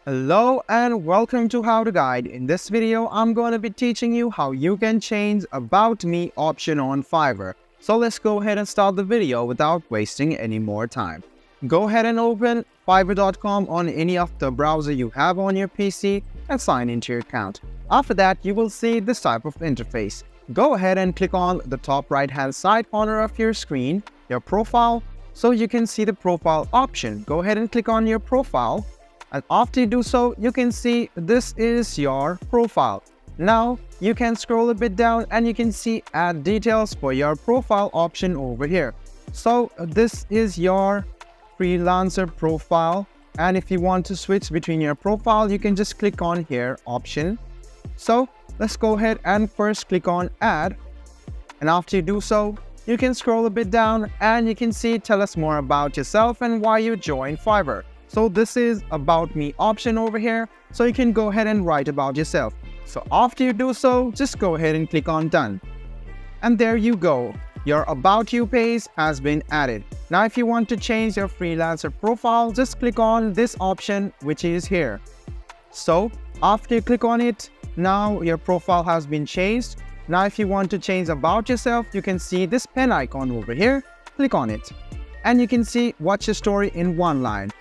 Hello and welcome to How to Guide. In this video, I'm going to be teaching you how you can change About Me option on Fiverr. So let's go ahead and start the video without wasting any more time. Go ahead and open Fiverr.com on any of the browser you have on your PC and sign into your account. After that, you will see this type of interface. Go ahead and click on the top right hand side corner of your screen, your profile, so you can see the profile option. Go ahead and click on your profile. And after you do so, you can see this is your profile. Now you can scroll a bit down and you can see add details for your profile option over here. So this is your freelancer profile, and if you want to switch between your profile, you can just click on here option. So let's go ahead and first click on add, and after you do so, you can scroll a bit down and you can see tell us more about yourself and why you joined Fiverr. So this is About Me option over here, so you can go ahead and write about yourself. So after you do so, just go ahead and click on done. And there you go, your About You page has been added. Now if you want to change your freelancer profile, just click on this option which is here. So after you click on it, now your profile has been changed. Now if you want to change about yourself, you can see this pen icon over here, click on it. And you can see watch your story in one line.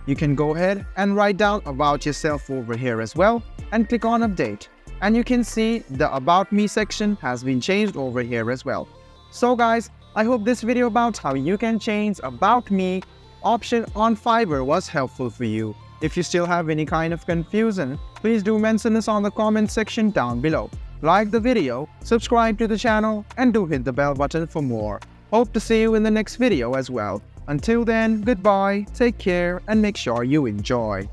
You can go ahead and write down about yourself over here as well and click on update. And you can see the About Me section has been changed over here as well. So guys, I hope this video about how you can change About Me option on Fiverr was helpful for you. If you still have any kind of confusion, please do mention us on the comment section down below. Like the video, subscribe to the channel, and do hit the bell button for more. Hope to see you in the next video as well. Until then, goodbye, take care, and make sure you enjoy.